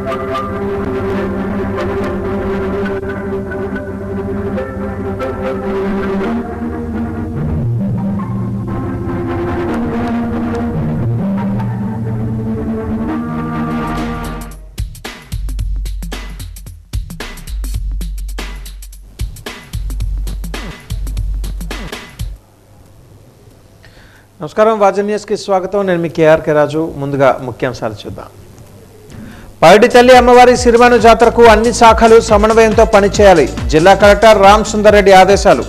నమస్కారం wasn't news కి స్వాగతం నేను మీ కేఆర్కే రాజు ముందుగా ముఖ్యాంశాలు చూద్దాం పైడితల్లి అమ్మవారి సిరిమాను జాతరకు అన్ని శాఖలు సమన్వయంతో పనిచేయాలి జిల్లా కలెక్టర్ రామ్ సుందర్ రెడ్డి ఆదేశాలు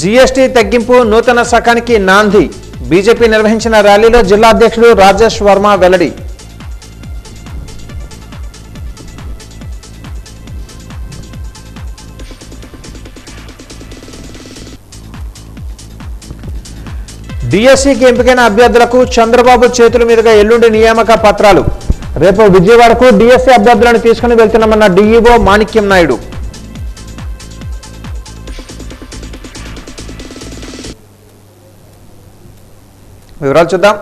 జీఎస్టీ తగ్గింపు నూతన శకానికి నాంది బీజేపీ నిర్వహించిన ర్యాలీలో జిల్లా అధ్యక్షుడు రాజేష్ వర్మ వెల్లడి డిఎస్సికి ఎంపికైన అభ్యర్థులకు చంద్రబాబు చేతుల మీదుగా ఎల్లుండి నియామక పత్రాలు రేపు విజయవాడకు డిఎస్సి అభ్యర్థులను తీసుకుని వెళ్తున్నామన్న డిఈఓ మాణిక్యం నాయుడు వివరాలు చూద్దాం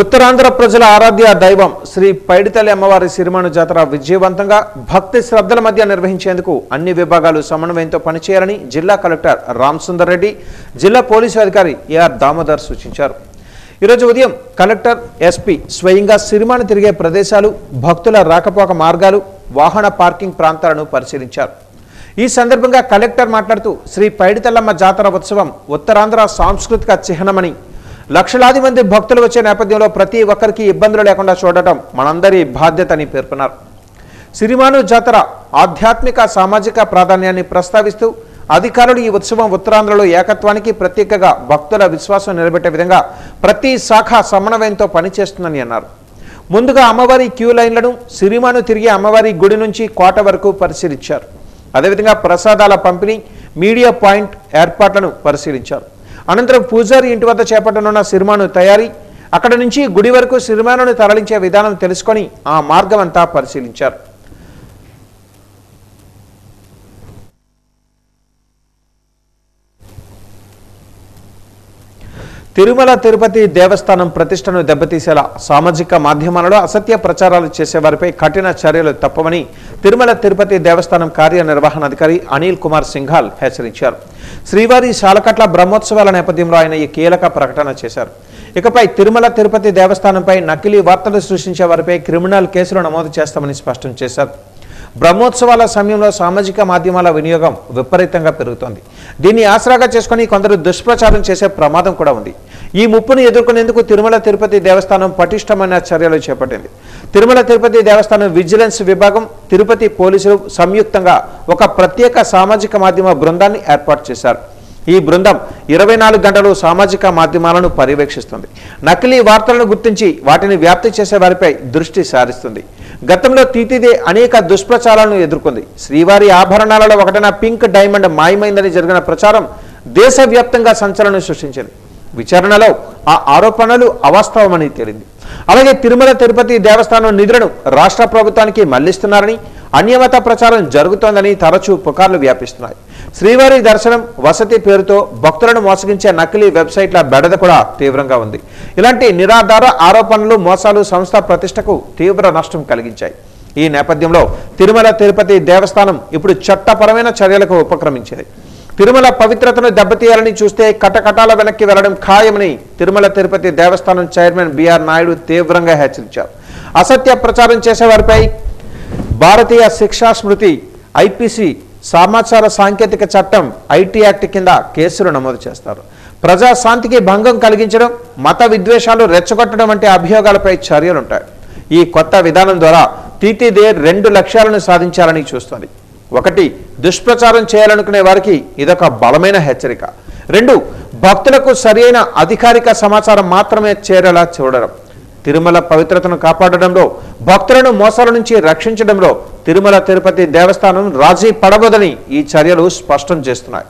ఉత్తరాంధ్ర ప్రజల ఆరాధ్య దైవం శ్రీ పైడితల్లి అమ్మవారి సిరిమాను జాతర విజయవంతంగా భక్తి శ్రద్ధల మధ్య నిర్వహించేందుకు అన్ని విభాగాలు సమన్వయంతో పనిచేయాలని జిల్లా కలెక్టర్ రామ్ సుందర్ రెడ్డి జిల్లా పోలీసు అధికారి ఏఆర్ దామోదర్ సూచించారు ఈరోజు ఉదయం కలెక్టర్ ఎస్పీ స్వయంగా సిరిమాను తిరిగే ప్రదేశాలు భక్తుల రాకపోక మార్గాలు వాహన పార్కింగ్ ప్రాంతాలను పరిశీలించారు ఈ సందర్భంగా కలెక్టర్ మాట్లాడుతూ శ్రీ పైడితల్లమ్మ జాతర ఉత్సవం ఉత్తరాంధ్ర సాంస్కృతిక చిహ్నమని లక్షలాది మంది భక్తులు వచ్చే నేపథ్యంలో ప్రతి ఒక్కరికి ఇబ్బందులు లేకుండా చూడటం మనందరి బాధ్యత అని పేర్కొన్నారు సిరిమాను జాతర ఆధ్యాత్మిక సామాజిక ప్రాధాన్యాన్ని ప్రస్తావిస్తూ అధికారులు ఈ ఉత్సవం ఉత్తరాంధ్రలో ఏకత్వానికి ప్రత్యేకంగా భక్తుల విశ్వాసం నిలబెట్టే విధంగా ప్రతి శాఖ సమన్వయంతో పనిచేస్తుందని అన్నారు ముందుగా అమ్మవారి క్యూ లైన్లను సిరిమాను తిరిగి అమ్మవారి గుడి నుంచి కోట వరకు పరిశీలించారు అదేవిధంగా ప్రసాదాల పంపిణీ మీడియా పాయింట్ ఏర్పాట్లను పరిశీలించారు అనంతరం పూజారి ఇంటి వద్ద చేపట్టనున్న సిరిమాను తయారీ అక్కడ నుంచి గుడి వరకు సిరిమానును తరలించే విధానం తెలుసుకొని ఆ మార్గం అంతా పరిశీలించారు తిరుమల తిరుపతి దేవస్థానం ప్రతిష్టను దెబ్బతీసేలా సామాజిక మాధ్యమాలలో అసత్య ప్రచారాలు చేసేవారిపై కఠిన చర్యలు తప్పవని తిరుమల తిరుపతి దేవస్థానం కార్యనిర్వహణాధికారి అనిల్ కుమార్ సింఘాల్ హెచ్చరించారు శ్రీవారి శాలకట్ల బ్రహ్మోత్సవాల నేపథ్యంలో ఆయన ఈ కీలక ప్రకటన చేశారు ఇకపై తిరుమల తిరుపతి దేవస్థానంపై నకిలీ వార్తలు సృష్టించే వారిపై క్రిమినల్ కేసులు నమోదు చేస్తామని స్పష్టం చేశారు బ్రహ్మోత్సవాల సమయంలో సామాజిక మాధ్యమాల వినియోగం విపరీతంగా పెరుగుతోంది దీన్ని ఆసరాగా చేసుకుని కొందరు దుష్ప్రచారం చేసే ప్రమాదం కూడా ఉంది ఈ ముప్పును ఎదుర్కొనేందుకు తిరుమల తిరుపతి దేవస్థానం పటిష్టమైన చర్యలు చేపట్టింది తిరుమల తిరుపతి దేవస్థానం విజిలెన్స్ విభాగం తిరుపతి పోలీసులు సంయుక్తంగా ఒక ప్రత్యేక సామాజిక మాధ్యమ బృందాన్ని ఏర్పాటు చేశారు ఈ బృందం 24 గంటలు సామాజిక మాధ్యమాలను పర్యవేక్షిస్తుంది నకిలీ వార్తలను గుర్తించి వాటిని వ్యాప్తి చేసే వారిపై దృష్టి సారిస్తుంది గతంలో తీతిదే అనేక దుష్ప్రచారాలను ఎదుర్కొంది శ్రీవారి ఆభరణాలలో ఒకటైన పింక్ డైమండ్ మాయమైందని జరిగిన ప్రచారం దేశవ్యాప్తంగా సంచలనం సృష్టించింది విచారణలో ఆ ఆరోపణలు అవాస్తవమని తేలింది అలాగే తిరుమల తిరుపతి దేవస్థానం నిధులను రాష్ట్ర ప్రభుత్వానికి మళ్లిస్తున్నారని అన్యమత ప్రచారం జరుగుతోందని తరచూ పుకార్లు వ్యాపిస్తున్నాయి శ్రీవారి దర్శనం వసతి పేరుతో భక్తులను మోసగించే నకిలీ వెబ్సైట్ల బెడద కూడా తీవ్రంగా ఉంది ఇలాంటి నిరాధార ఆరోపణలు మోసాలు సంస్థ ప్రతిష్టకు తీవ్ర నష్టం కలిగించాయి ఈ నేపథ్యంలో తిరుమల తిరుపతి దేవస్థానం ఇప్పుడు చట్టపరమైన చర్యలకు ఉపక్రమించింది తిరుమల పవిత్రతను దెబ్బతీయాలని చూస్తే కటకటాల వెనక్కి వెళ్లడం ఖాయమని తిరుమల తిరుపతి దేవస్థానం చైర్మన్ బిఆర్ నాయుడు తీవ్రంగా హెచ్చరించారు అసత్య ప్రచారం చేసేవారిపై భారతీయ శిక్షా స్మృతి ఐపీసీ సమాచార సాంకేతిక చట్టం ఐటీ యాక్ట్ కింద కేసులు నమోదు చేస్తారు ప్రజాశాంతికి భంగం కలిగించడం మత విద్వేషాలు రెచ్చగొట్టడం వంటి అభియోగాలపై చర్యలుంటాయి ఈ కొత్త విధానం ద్వారా తీతిదే 2 లక్ష్యాలను సాధించాలని చూస్తోంది 1 దుష్ప్రచారం చేయాలనుకునే వారికి ఇదొక బలమైన హెచ్చరిక 2 భక్తులకు సరైన అధికారిక సమాచారం మాత్రమే చేరేలా చూడడం తిరుమల పవిత్రతను కాపాడడంలో భక్తులను మోసాల నుంచి రక్షించడంలో తిరుమల తిరుపతి దేవస్థానం రాజీ పడబోదని ఈ చర్యలు స్పష్టం చేస్తున్నాయి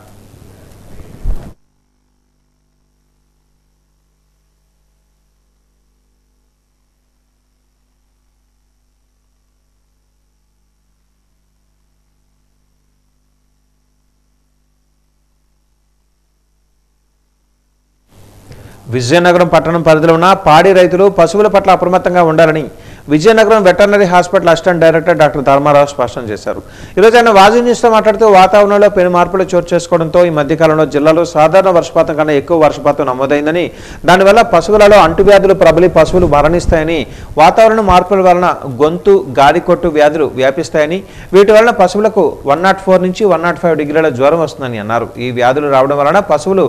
విజయనగరం పట్టణం పరిధిలో ఉన్న పాడి రైతులు పశువుల పట్ల అప్రమత్తంగా ఉండాలని Vizianagaram veterinary hospital assistant director doctor Dharmarao స్పష్టం చేశారు. ఈరోజు ఆయన వాజీ న్యూస్తో మాట్లాడుతూ వాతావరణంలో పెను మార్పులు చోటు చేసుకోవడంతో ఈ మధ్యకాలంలో జిల్లాలో సాధారణ వర్షపాతం కన్నా ఎక్కువ వర్షపాతం నమోదైందని, దానివల్ల పశువులలో అంటువ్యాధులు ప్రబలి పశువులు మరణిస్తాయని, వాతావరణ మార్పుల వలన గొంతు గాలికొట్టు వ్యాధులు వ్యాపిస్తాయని, వీటి వలన పశువులకు 104 నుంచి 105 డిగ్రీల జ్వరం వస్తుందని అన్నారు. ఈ వ్యాధులు రావడం వలన పశువులు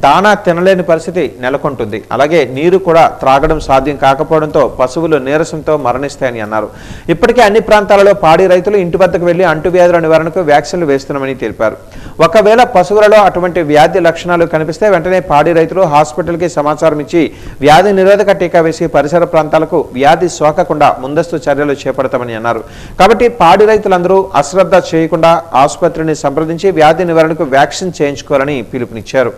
దానా తినలేని పరిస్థితి నెలకొంటుంది. అలాగే నీరు కూడా త్రాగడం సాధ్యం కాకపోవడంతో పశువులు నీరసంతో మరణిస్తాయని అన్నారు. ఇప్పటికే అన్ని ప్రాంతాలలో పాడి రైతులు ఇంటి వద్దకు వెళ్లి అంటువ్యాధుల నివారణకు వ్యాక్సిన్లు వేస్తున్నామని తెలిపారు. ఒకవేళ పశువులలో అటువంటి వ్యాధి లక్షణాలు కనిపిస్తే వెంటనే పాడి రైతులు హాస్పిటల్కి సమాచారం ఇచ్చి వ్యాధి నిరోధక టీకా వేసి పరిసర ప్రాంతాలకు వ్యాధి సోకకుండా ముందస్తు చర్యలు చేపడతామని అన్నారు. కాబట్టి పాడి రైతులందరూ అశ్రద్ధ చేయకుండా ఆసుపత్రిని సంప్రదించి వ్యాధి నివారణకు వ్యాక్సిన్ చేయించుకోవాలని పిలుపునిచ్చారు.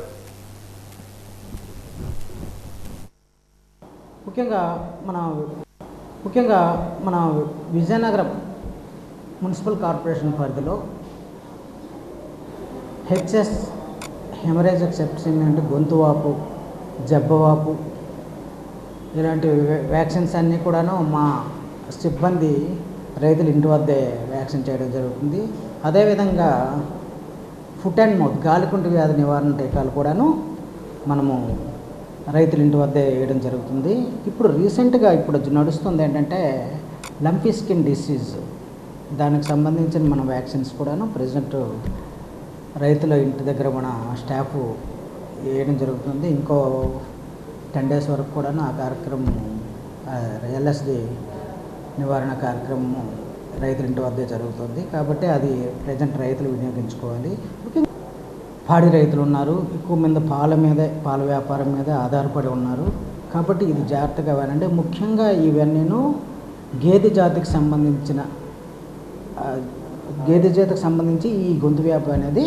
ముఖ్యంగా మన విజయనగరం మున్సిపల్ కార్పొరేషన్ పరిధిలో హెచ్ఎస్ హెమరేజిక్ సెప్టిసిమియా అంటే గొంతు వాపు, జబ్బవాపు ఇలాంటి వ్యాక్సిన్స్ అన్నీ కూడాను మా సిబ్బంది రైతులు ఇంటి వద్దే వ్యాక్సిన్ చేయడం జరుగుతుంది. అదేవిధంగా ఫుట్ అండ్ మౌత్ గాలికుంటు వ్యాధి నివారణ టీకాలు కూడాను మనము రైతుల ఇంటి వద్దే వేయడం జరుగుతుంది. ఇప్పుడు రీసెంట్గా నడుస్తుంది ఏంటంటే లంపీ స్కిన్ డిసీజ్, దానికి సంబంధించిన మన వ్యాక్సిన్స్ కూడాను ప్రజెంట్ రైతుల ఇంటి దగ్గర మన స్టాఫ్ వేయడం జరుగుతుంది. ఇంకో 10 days వరకు కూడాను ఆ కార్యక్రమం ఎల్ఎస్డి నివారణ కార్యక్రమం రైతుల ఇంటి వద్దే జరుగుతుంది. కాబట్టి అది ప్రజెంట్ రైతులు వినియోగించుకోవాలి. పాడి రైతులు ఉన్నారు, ఎక్కువ మంది పాల వ్యాపారం మీద ఆధారపడి ఉన్నారు. కాబట్టి ఇది జాగ్రత్తగా వినండి. ముఖ్యంగా ఇవన్నీను గేదె జాతికి సంబంధించి ఈ గొంతు వ్యాధి అనేది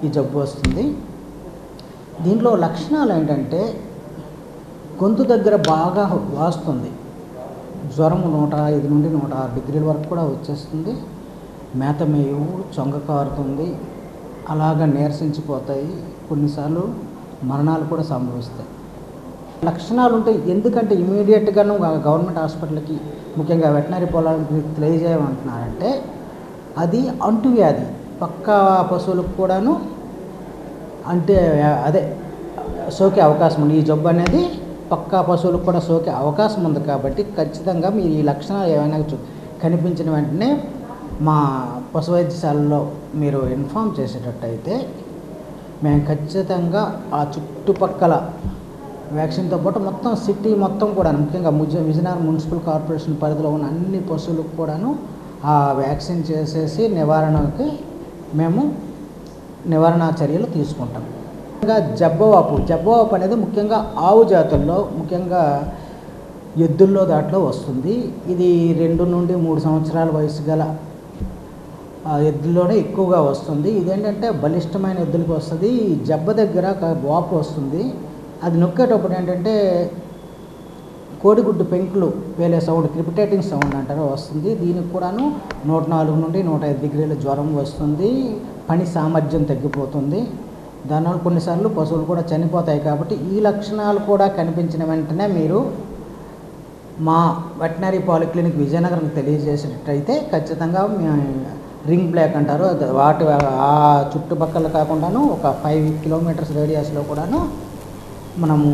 ఈ జబ్బు వస్తుంది. దీంట్లో లక్షణాలు ఏంటంటే గొంతు దగ్గర బాగా వాస్తుంది, జ్వరం 105 నుండి 106 డిగ్రీల వరకు కూడా వచ్చేస్తుంది, మేత మేయు, చొంగ కారుతుంది, అలాగా నీరసించిపోతాయి, కొన్నిసార్లు మరణాలు కూడా సంభవిస్తాయి. లక్షణాలు ఉంటాయి. ఎందుకంటే ఇమీడియట్గాను గవర్నమెంట్ హాస్పిటల్కి ముఖ్యంగా వెటనరీ పొలానికి తెలియజేయమంటున్నారంటే అది అంటువ్యాధి. పక్క పశువులకు కూడాను సోకే అవకాశం ఉంది. ఈ జబ్బు అనేది పక్క పశువులకు కూడా సోకే అవకాశం ఉంది. కాబట్టి ఖచ్చితంగా మీరు ఈ లక్షణాలు ఏమైనా కనిపించిన వెంటనే మా పశు వైద్యశాలలో మీరు ఇన్ఫామ్ చేసేటట్టయితే మేము ఖచ్చితంగా ఆ చుట్టుపక్కల వ్యాక్సిన్తో పాటు మొత్తం సిటీ మొత్తం కూడా ముఖ్యంగా విజయనగరం మున్సిపల్ కార్పొరేషన్ పరిధిలో ఉన్న అన్ని పశువులకు కూడాను ఆ వ్యాక్సిన్ చేసేసి మేము నివారణ చర్యలు తీసుకుంటాం. ఇంకా జబ్బవాపు అనేది ముఖ్యంగా ఆవు జాతుల్లో, ముఖ్యంగా ఎద్దుల్లో దాంట్లో వస్తుంది. ఇది 2 నుండి 3 సంవత్సరాల వయసు గల ఎద్దుల్లోనే ఎక్కువగా వస్తుంది. ఇదేంటంటే బలిష్టమైన ఎద్దులకు వస్తుంది. జబ్బ దగ్గర వాపు వస్తుంది. అది నొక్కేటప్పుడు ఏంటంటే కోడిగుడ్డు పెంకులు వేలే సౌండ్, క్రిపిటేటింగ్ సౌండ్ అంటారు, వస్తుంది. దీనికి కూడాను 104 నుండి 105 డిగ్రీల జ్వరం వస్తుంది, పని సామర్థ్యం తగ్గిపోతుంది. దానివల్ల కొన్నిసార్లు పశువులు కూడా చనిపోతాయి. కాబట్టి ఈ లక్షణాలు కూడా కనిపించిన వెంటనే మీరు మా వెటనరీ పాలిక్లినిక్ విజయనగరం తెలియజేసేటట్టయితే ఖచ్చితంగా రింగ్ బ్లాక్ అంటారు, వాటి ఆ చుట్టుపక్కల కాకుండాను ఒక 5 kilometers రేడియస్లో కూడాను మనము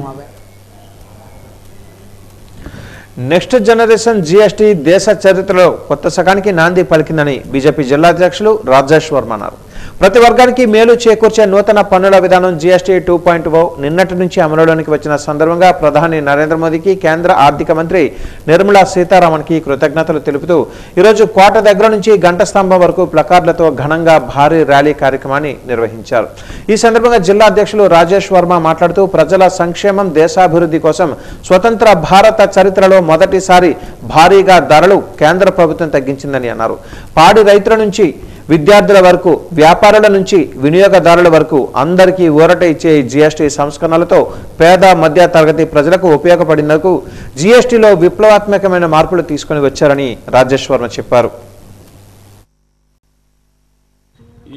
నెక్స్ట్ జనరేషన్ జీఎస్టీ దేశ చరిత్రలో కొత్త శకానికి నాంది పలికిందని బీజేపీ జిల్లా అధ్యక్షులు రాజేష్ వర్మ అన్నారు. ప్రతి వర్గానికి మేలు చేకూర్చే నూతన పన్నుల విధానం జీఎస్టీ 2.0 నిన్నటి నుంచి అమలులోనికి వచ్చిన సందర్భంగా ప్రధాని నరేంద్ర మోదీకి కేంద్ర ఆర్థిక మంత్రి నిర్మలా సీతారామన్కి కృతజ్ఞతలు తెలుపుతూ ఈరోజు కోట దగ్గర నుంచి గంట స్తంభం వరకు ప్లకార్డులతో ఘనంగా భారీ ర్యాలీ కార్యక్రమాన్ని నిర్వహించారు. ఈ సందర్భంగా జిల్లా అధ్యక్షులు రాజేష్ వర్మ మాట్లాడుతూ ప్రజల సంక్షేమం, దేశాభివృద్ధి కోసం స్వతంత్ర భారత చరిత్రలో మొదటిసారి భారీగా ధరలు కేంద్ర ప్రభుత్వం తగ్గించిందని అన్నారు. పాడి రైతుల నుంచి విద్యార్థుల వరకు, వ్యాపారుల నుంచి వినియోగదారుల వరకు అందరికీ ఊరట ఇచ్చే జీఎస్టీ సంస్కరణలతో పేద మధ్య తరగతి ప్రజలకు ఉపయోగపడినందుకు జీఎస్టీలో విప్లవాత్మకమైన మార్పులు తీసుకొని వచ్చారని రాజేష్ వర్మ చెప్పారు.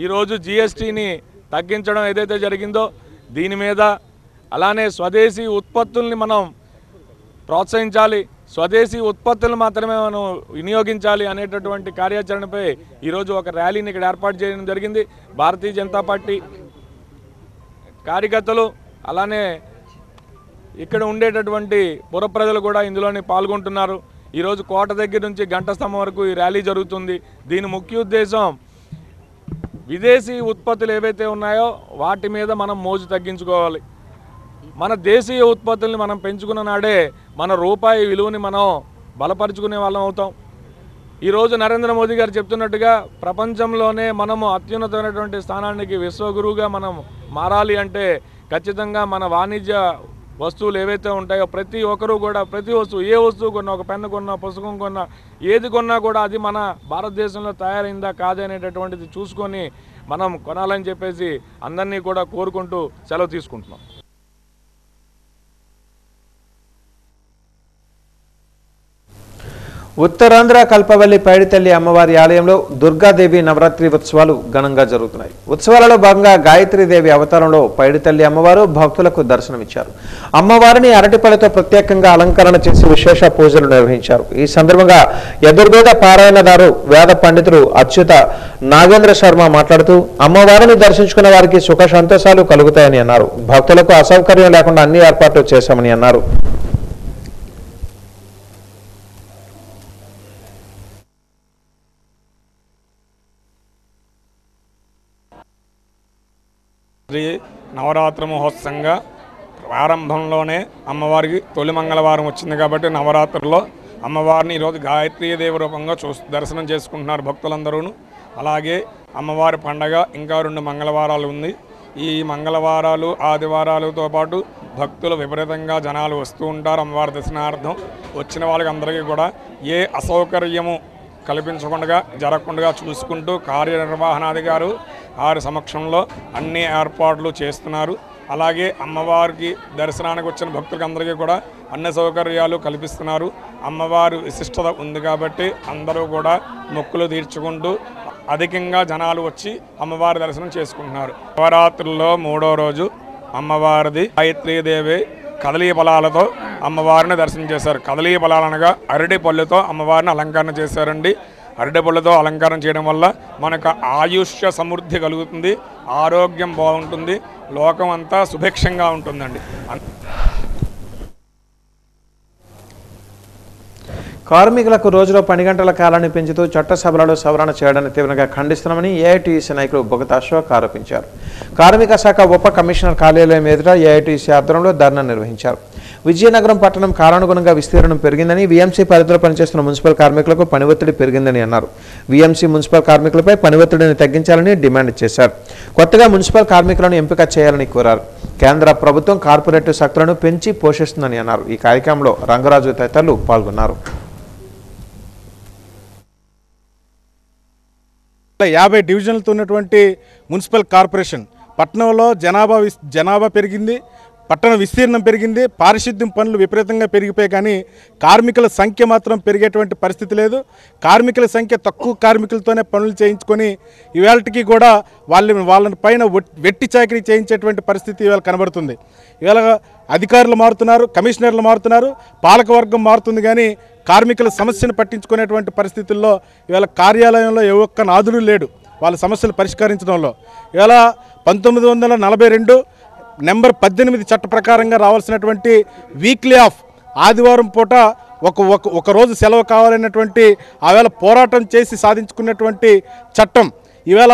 ఈరోజు జీఎస్టీని తగ్గించడం ఏదైతే జరిగిందో దీని మీద అలానే స్వదేశీ ఉత్పత్తుల్ని మనం ప్రోత్సహించాలి, స్వదేశీ ఉత్పత్తులు మాత్రమే మనం వినియోగించాలి అనేటటువంటి కార్యాచరణపై ఈరోజు ఒక ర్యాలీని ఇక్కడ ఏర్పాటు చేయడం జరిగింది. భారతీయ జనతా పార్టీ కార్యకర్తలు అలానే ఇక్కడ ఉండేటటువంటి పుర ప్రజలు కూడా ఇందులోనే పాల్గొంటున్నారు. ఈరోజు కోట దగ్గర నుంచి గంట స్తంభం వరకు ఈ ర్యాలీ జరుగుతుంది. దీని ముఖ్య ఉద్దేశం విదేశీ ఉత్పత్తులు ఏవైతే ఉన్నాయో వాటి మీద మనం మోజు తగ్గించుకోవాలి. మన దేశీయ ఉత్పత్తుల్ని మనం పెంచుకున్న నాడే మన రూపాయి విలువని మనం బలపరుచుకునే వాళ్ళం అవుతాం. ఈరోజు నరేంద్ర మోదీ గారు చెప్తున్నట్టుగా ప్రపంచంలోనే మనము అత్యున్నతమైనటువంటి స్థానానికి విశ్వగురువుగా మనం మారాలి అంటే ఖచ్చితంగా మన వాణిజ్య వస్తువులు ఏవైతే ఉంటాయో ప్రతి ఒక్కరూ కూడా ప్రతి వస్తువు, ఏ వస్తువు కొన్నా, ఒక పెన్ను కొన్నా, పుస్తకం కొన్నా, ఏది కొన్నా కూడా అది మన భారతదేశంలో తయారైందా కాదనేటటువంటిది చూసుకొని మనం కొనాలని చెప్పేసి అందరినీ కూడా కోరుకుంటూ సెలవు తీసుకుంటున్నాం. ఉత్తరాంధ్ర కల్పవల్లి పైడితల్లి అమ్మవారి ఆలయంలో దుర్గాదేవి నవరాత్రి ఉత్సవాలు ఘనంగా జరుగుతున్నాయి. ఉత్సవాలలో భాగంగా గాయత్రీదేవి అవతారంలో పైడితల్లి అమ్మవారు భక్తులకు దర్శనమిచ్చారు. అమ్మవారిని అరటిపళ్ళతో ప్రత్యేకంగా అలంకరణ చేసి విశేష పూజలు నిర్వహించారు. ఈ సందర్భంగా యజుర్వేద పారాయణదారు వేద పండితుడు అచ్యుత నాగేంద్ర శర్మ మాట్లాడుతూ అమ్మవారిని దర్శించుకున్న వారికి సుఖ సంతోషాలు కలుగుతాయని అన్నారు. భక్తులకు అసౌకర్యం లేకుండా అన్ని ఏర్పాట్లు చేశామని అన్నారు. శ్రీ నవరాత్రి మహోత్సవంగా ప్రారంభంలోనే అమ్మవారికి తొలి మంగళవారం వచ్చింది కాబట్టి నవరాత్రుల్లో అమ్మవారిని ఈరోజు గాయత్రీదేవి రూపంగా దర్శనం చేసుకుంటున్నారు భక్తులందరూ. అలాగే అమ్మవారి పండగ ఇంకా 2 మంగళవారాలు ఉంది. ఈ మంగళవారాలు ఆదివారాలతో పాటు భక్తులు విపరీతంగా జనాలు వస్తూ ఉంటారు అమ్మవారి దర్శనార్థం. వచ్చిన వాళ్ళకి అందరికీ కూడా ఏ అసౌకర్యము కల్పించకుండా జరగకుండా చూసుకుంటూ కార్యనిర్వహణాధికారు వారి సమక్షంలో అన్ని ఏర్పాట్లు చేస్తున్నారు. అలాగే అమ్మవారికి దర్శనానికి వచ్చిన భక్తులకి అందరికీ కూడా అన్ని సౌకర్యాలు కల్పిస్తున్నారు. అమ్మవారి విశిష్టత ఉంది కాబట్టి అందరూ కూడా మొక్కులు తీర్చుకుంటూ అధికంగా జనాలు వచ్చి అమ్మవారి దర్శనం చేసుకుంటున్నారు. నవరాత్రుల్లో 3వ రోజు అమ్మవారిది గాయత్రీదేవి కదలీ ఫలాలతో అమ్మవారిని దర్శనం చేశారు. కదలీ ఫలాలు అనగా అరటి పళ్ళుతో అమ్మవారిని అలంకరణ చేశారండి. అరటి పళ్ళుతో అలంకరణ చేయడం వల్ల మనకు ఆయుష్య సమృద్ధి కలుగుతుంది, ఆరోగ్యం బాగుంటుంది, లోకం అంతా సుభిక్షంగా ఉంటుందండి. కార్మికులకు రోజులో 10 గంటల కాలాన్ని పెంచుతూ చట్టసభలలో సవరణ చేయడాన్ని తీవ్రంగా ఖండిస్తున్నామని ఏఐటీయూసీ నాయకులు బొగత అశోక్ ఆరోపించారు. కార్మిక శాఖ ఉప కమిషనర్ కార్యాలయం ఎదుట ఏఐటీయూసీ ఆధ్వర్యంలో ధర్నా నిర్వహించారు. విజయనగరం పట్టణం కాలానుగుణంగా విస్తీర్ణం పెరిగిందని, వీఎంసీ పరిధిలో పనిచేస్తున్న మున్సిపల్ కార్మికులకు పని ఒత్తిడి పెరిగిందని అన్నారు. వీఎంసీ మున్సిపల్ కార్మికులపై పని ఒత్తిడిని తగ్గించాలని డిమాండ్ చేశారు. కొత్తగా మున్సిపల్ కార్మికులను ఎంపిక చేయాలని కోరారు. కేంద్ర ప్రభుత్వం కార్పొరేట్ శక్తులను పెంచి పోషిస్తుందని అన్నారు. ఈ కార్యక్రమంలో రంగరాజు తదితరులు పాల్గొన్నారు. 50 డివిజన్లతో ఉన్నటువంటి మున్సిపల్ కార్పొరేషన్ పట్టణంలో జనాభా పెరిగింది, పట్టణ విస్తీర్ణం పెరిగింది, పారిశుద్ధ్యం పనులు విపరీతంగా పెరిగిపోయాయి. కానీ కార్మికుల సంఖ్య మాత్రం పెరిగేటువంటి పరిస్థితి లేదు. కార్మికుల సంఖ్య తక్కువ కార్మికులతోనే పనులు చేయించుకొని ఇవాళకి కూడా వాళ్ళని పైన వెట్టి చాకరీ చేయించేటువంటి పరిస్థితి ఇవాళ కనబడుతుంది. ఇవాళ అధికారులు మారుతున్నారు, కమిషనర్లు మారుతున్నారు, పాలకవర్గం మారుతుంది. కానీ కార్మికుల సమస్యను పట్టించుకునేటువంటి పరిస్థితుల్లో ఇవాళ కార్యాలయంలో ఏ ఒక్క నాదుడు లేడు వాళ్ళ సమస్యలు పరిష్కరించడంలో. ఇవాళ 1942 నెంబర్ 18 చట్ట ప్రకారంగా రావాల్సినటువంటి వీక్లీ ఆఫ్ ఆదివారం పూట ఒక రోజు సెలవు కావాలనేటువంటి ఆవేళ పోరాటం చేసి సాధించుకున్నటువంటి చట్టం ఈవేళ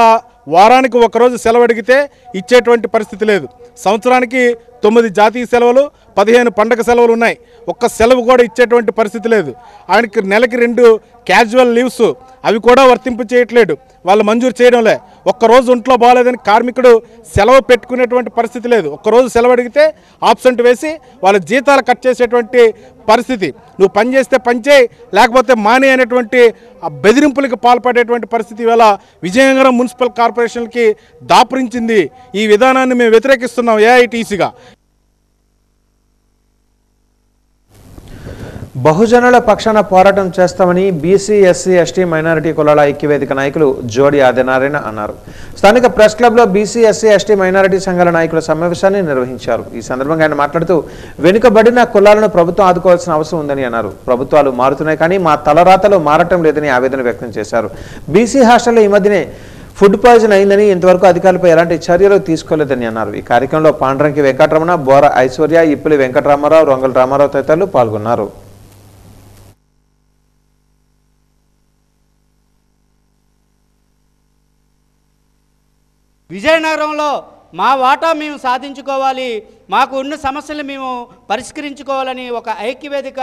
వారానికి ఒక రోజు సెలవు అడిగితే ఇచ్చేటువంటి పరిస్థితి లేదు. సంవత్సరానికి 9 జాతీయ సెలవులు, 15 పండగ సెలవులు ఉన్నాయి. ఒక్క సెలవు కూడా ఇచ్చేటువంటి పరిస్థితి లేదు. ఆయనకి నెలకి 2 క్యాజువల్ లీవ్స్ అవి కూడా వర్తింపు చేయట్లేదు, వాళ్ళు మంజూరు చేయడంలే. ఒక్కరోజు ఒంట్లో బాగాలేదని కార్మికుడు సెలవు పెట్టుకునేటువంటి పరిస్థితి లేదు. ఒక్కరోజు సెలవు అడిగితే ఆబ్సెంట్ వేసి వాళ్ళ జీతాలు కట్ చేసేటువంటి పరిస్థితి. నువ్వు పని చేస్తే పని చేయి, లేకపోతే మానే అనేటువంటి బెదిరింపులకు పాల్పడేటువంటి పరిస్థితి ఇవాళ విజయనగరం మున్సిపల్ కార్పొరేషన్కి దాపురించింది. ఈ విధానాన్ని మేము వ్యతిరేకిస్తున్నాం ఏఐటీసీగా. బహుజనుల పక్షాన పోరాటం చేస్తామని బీసీ ఎస్సీ ఎస్టీ మైనారిటీ కులాల ఐక్యవేదిక నాయకులు జోడి ఆదినారాయణ అన్నారు. స్థానిక ప్రెస్ క్లబ్లో బీసీ ఎస్సీ ఎస్టీ మైనారిటీ సంఘాల నాయకుల సమావేశాన్ని నిర్వహించారు. ఈ సందర్భంగా ఆయన మాట్లాడుతూ వెనుకబడిన కులాలను ప్రభుత్వం ఆదుకోవాల్సిన అవసరం ఉందని అన్నారు. ప్రభుత్వాలు మారుతున్నాయి కానీ మా తలరాతలు మారటం లేదని ఆవేదన వ్యక్తం చేశారు. బీసీ హాస్టల్లో ఈ మధ్యనే ఫుడ్ పాయిజన్ అయిందని ఇంతవరకు అధికారులపై ఎలాంటి చర్యలు తీసుకోలేదని అన్నారు. ఈ కార్యక్రమంలో పాండ్రంకి వెంకటరమణ, బోర ఐశ్వర్య, ఇప్పులి వెంకటరామారావు, రొంగల రామారావు తదితరులు పాల్గొన్నారు. విజయనగరంలో మా వాటా మేము సాధించుకోవాలి, మాకు ఉన్న సమస్యలు మేము పరిష్కరించుకోవాలని ఒక ఐక్యవేదిక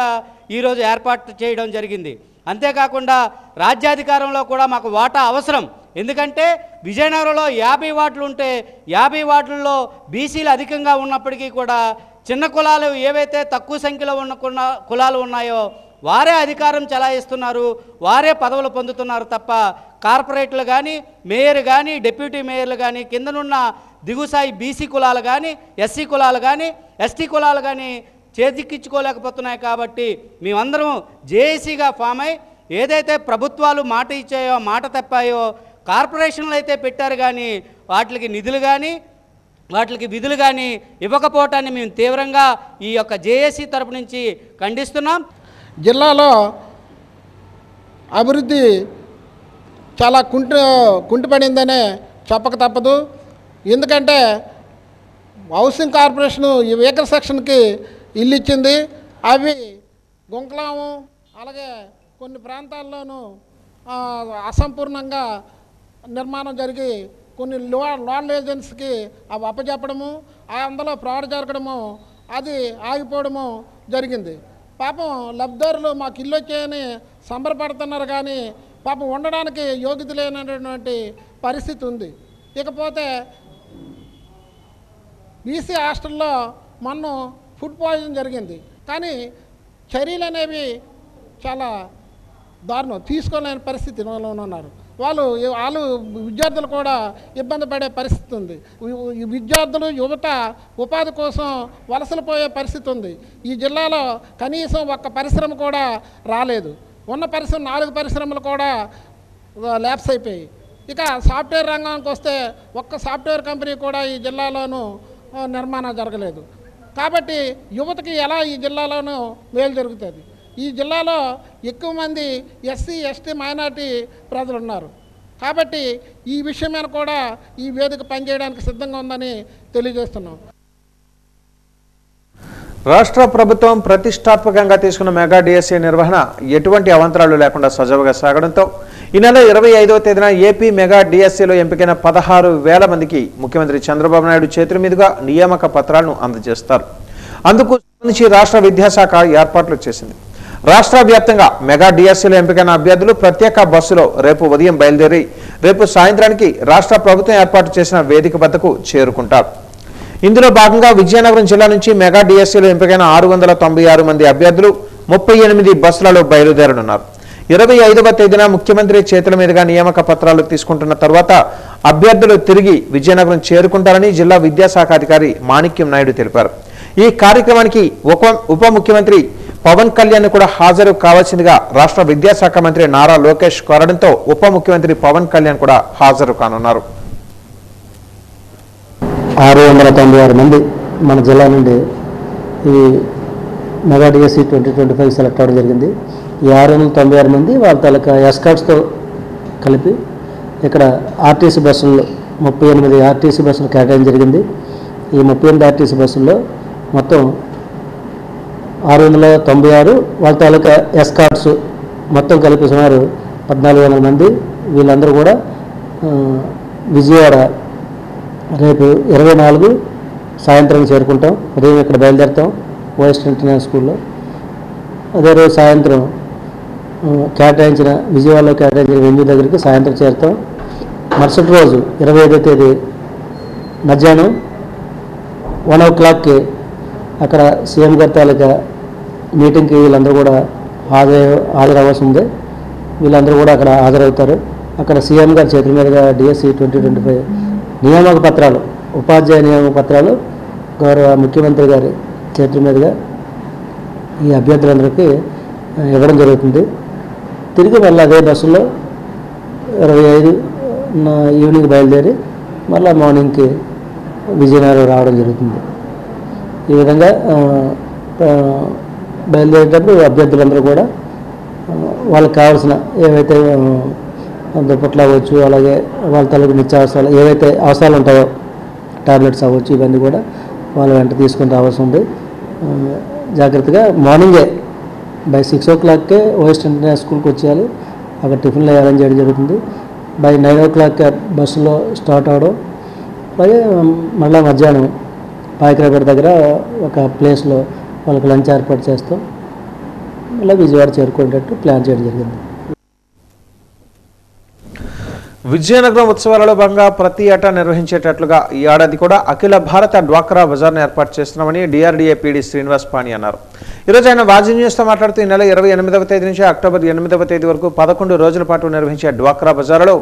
ఈరోజు ఏర్పాటు చేయడం జరిగింది. అంతేకాకుండా రాజ్యాధికారంలో కూడా మాకు వాటా అవసరం. ఎందుకంటే విజయనగరంలో 50 వార్డులు ఉంటే 50 వార్డుల్లో బీసీలు అధికంగా ఉన్నప్పటికీ కూడా చిన్న కులాలు ఏవైతే తక్కువ సంఖ్యలో ఉన్న కులాలు ఉన్నాయో వారే అధికారం చలాయిస్తున్నారు, వారే పదవులు పొందుతున్నారు తప్ప కార్పొరేట్లు కానీ, మేయర్ కానీ, డిప్యూటీ మేయర్లు కానీ, కిందనున్న దిగుసాయి బీసీ కులాలు కానీ, ఎస్సీ కులాలు కానీ, ఎస్టీ కులాలు కానీ చేజిక్కించుకోలేకపోతున్నాయి. కాబట్టి మేమందరం జేఏసీగా ఫామ్ అయి ఏదైతే ప్రభుత్వాలు మాట ఇచ్చాయో, మాట తప్పాయో, కార్పొరేషన్లు అయితే పెట్టారు కానీ వాటికి నిధులు కానీ వాటికి విధులు కానీ ఇవ్వకపోవటాన్ని మేము తీవ్రంగా ఈ యొక్క జేఏసీ తరపు నుంచి ఖండిస్తున్నాం. జిల్లాలో అభివృద్ధి చాలా కుంటుపడిందనే చెప్పక తప్పదు. ఎందుకంటే హౌసింగ్ కార్పొరేషను ఈ వెహికల్ సెక్షన్కి ఇల్లు ఇచ్చింది. అవి గుంకలాము అలాగే కొన్ని ప్రాంతాల్లోనూ అసంపూర్ణంగా నిర్మాణం జరిగి కొన్ని లోన్ ఏజెన్సీకి అవి అప్పచెప్పడము, అందులో ఫ్రాడ్ జరగడము, అది ఆగిపోవడము జరిగింది. పాపం లబ్ధిదారులు మాకు ఇల్లు వచ్చాయని సంబరపడుతున్నారు కానీ పాపం ఉండడానికి యోగ్యత లేనటువంటి పరిస్థితి ఉంది. ఇకపోతే బీసీ హాస్టల్లో మొన్న ఫుడ్ పాయిజన్ జరిగింది. కానీ చర్యలు అనేవి చాలా దారుణం, తీసుకోలేని పరిస్థితిలో ఉన్నారు. వాళ్ళు విద్యార్థులు కూడా ఇబ్బంది పడే పరిస్థితి ఉంది. విద్యార్థులు యువత ఉపాధి కోసం వలసలు పోయే పరిస్థితి ఉంది. ఈ జిల్లాలో కనీసం ఒక్క పరిశ్రమ కూడా రాలేదు. ఉన్న పరిశ్రమ 4 పరిశ్రమలు కూడా ల్యాప్స్ అయిపోయాయి. ఇక సాఫ్ట్వేర్ రంగానికి వస్తే ఒక్క సాఫ్ట్వేర్ కంపెనీ కూడా ఈ జిల్లాలోనూ నిర్మాణం జరగలేదు. కాబట్టి యువతకి ఎలా ఈ జిల్లాలోనూ మేలు జరుగుతుంది? ఈ జిల్లాలో ఎక్కువ మంది ఎస్సీ ఎస్టీ మైనార్టీ ప్రజలు ఉన్నారు. కాబట్టి ఈ విషయం మీద కూడా ఈ వేదిక పనిచేయడానికి సిద్ధంగా ఉందని తెలియజేస్తున్నాం. రాష్ట్ర ప్రభుత్వం ప్రతిష్టాత్మకంగా తీసుకున్న మెగా డిఎస్సీ నిర్వహణ ఎటువంటి అవాంతరాలు లేకుండా సజావుగా సాగడంతో ఈ నెల 25వ తేదీన ఏపీ మెగా డిఎస్సీలో ఎంపికైన 16,000 మందికి ముఖ్యమంత్రి చంద్రబాబు నాయుడు చేతుల మీదుగా నియామక పత్రాలను అందజేస్తారు. అందుకు సంబంధించి రాష్ట్ర విద్యాశాఖ ఏర్పాట్లు చేసింది. రాష్ట్ర వ్యాప్తంగా మెగా డిఎస్సీలో ఎంపికైన అభ్యర్థులు ప్రత్యేక బస్సులో రేపు ఉదయం బయలుదేరి రేపు సాయంత్రానికి రాష్ట్ర ప్రభుత్వం ఏర్పాటు చేసిన వేదిక వద్దకు చేరుకుంటారు. ఇందులో భాగంగా విజయనగరం జిల్లా నుంచి మెగా డిఎస్సీలో ఎంపికైన 696 మంది అభ్యర్థులు 38 బస్సులలో బయలుదేరనున్నారు. 25వ తేదీన ముఖ్యమంత్రి చేతుల మీదుగా నియామక పత్రాలు తీసుకుంటున్న తర్వాత అభ్యర్థులు తిరిగి విజయనగరం చేరుకుంటారని జిల్లా విద్యాశాఖ అధికారి మాణిక్యం నాయుడు తెలిపారు. ఈ కార్యక్రమానికి ఉప ముఖ్యమంత్రి పవన్ కళ్యాణ్ కూడా హాజరు కావాల్సిందిగా రాష్ట్ర విద్యాశాఖ మంత్రి నారా లోకేష్ కోరడంతో ఉప ముఖ్యమంత్రి పవన్ కళ్యాణ్ కూడా హాజరు కానున్నారు. 696 మంది మన జిల్లా నుండి ఈ మెగా డిఎస్సీ 2025 సెలెక్ట్ అవ్వడం జరిగింది. ఈ 696 మంది వాళ్ళ తాలూకా ఎస్కార్ట్స్తో కలిపి ఇక్కడ ఆర్టీసీ బస్సుల్లో 38 ఆర్టీసీ బస్సులు కేటాయించడం జరిగింది. ఈ 38 ఆర్టీసీ బస్సుల్లో మొత్తం 696 వాళ్ళ తాలూకా ఎస్కార్ట్స్ మొత్తం కలిపి సుమారు 1400 మంది. వీళ్ళందరూ కూడా విజయవాడ రేపు 24 సాయంత్రం చేరుకుంటాం. ఉదయం ఇక్కడ బయలుదేరుతాం ఓఎస్ట్ ఇంటర్నేషనల్ స్కూల్లో. అదే రోజు సాయంత్రం కేటాయించిన విజయవాడలో కేటాయించిన వెన్యూ దగ్గరికి సాయంత్రం చేరుతాం. మరుసటి రోజు 25వ తేదీ మధ్యాహ్నం 1 o'clockకి అక్కడ సీఎం గారి తాలూకా మీటింగ్కి వీళ్ళందరూ కూడా హాజరవ్వాల్సి ఉంది. వీళ్ళందరూ కూడా అక్కడ హాజరవుతారు. అక్కడ సీఎం గారి చేతుల మీదుగా డిఎస్సీ 2025 నియామక పత్రాలు, ఉపాధ్యాయ నియామక పత్రాలు గౌరవ ముఖ్యమంత్రి గారి చేతుల మీదుగా ఈ అభ్యర్థులందరికీ ఇవ్వడం జరుగుతుంది. తిరిగి మళ్ళీ అదే బస్సులో 25 ఈవినింగ్ బయలుదేరి మళ్ళీ మార్నింగ్కి విజయనగరం రావడం జరుగుతుంది. ఈ విధంగా బయలుదేరేటప్పుడు అభ్యర్థులందరూ కూడా వాళ్ళకి కావాల్సిన ఏవైతే దుప్పట్లు అవ్వచ్చు, అలాగే వాళ్ళ తలకు నిత్యావసరాలు ఏవైతే అవసరాలు ఉంటాయో టాబ్లెట్స్ అవ్వచ్చు, ఇవన్నీ కూడా వాళ్ళ వెంట తీసుకొని రావాల్సి ఉంది. జాగ్రత్తగా మార్నింగే బై 6 o'clock ఓఎస్ట్ ఇంటర్నేషనల్ స్కూల్కి వచ్చేయాలి. అక్కడ టిఫిన్లు అరేంజ్ చేయడం జరుగుతుంది. బై 9 o'clock బస్సులో స్టార్ట్ అవడం, అలాగే మళ్ళీ మధ్యాహ్నం పాయకరాపేట దగ్గర ఒక ప్లేస్లో వాళ్ళకి లంచ్ ఏర్పాటు చేస్తాం. మళ్ళీ విజయవాడ చేరుకునేటట్టు ప్లాన్ చేయడం జరిగింది. విజయనగరం ఉత్సవాలలో భాగంగా ప్రతి ఏటా నిర్వహించేటట్లుగా ఈ ఏడాది కూడా అఖిల భారత డ్వాక్రా బజార్ను ఏర్పాటు చేస్తున్నామని డిఆర్డీఏ పీడీ శ్రీనివాస్ పాణి అన్నారు. ఈరోజు ఆయన వాజీ న్యూస్తో మాట్లాడుతూ ఈ నెల 28వ తేదీ నుంచి అక్టోబర్ 8వ తేదీ వరకు 11 రోజుల పాటు నిర్వహించే డ్వాక్రా బజార్లో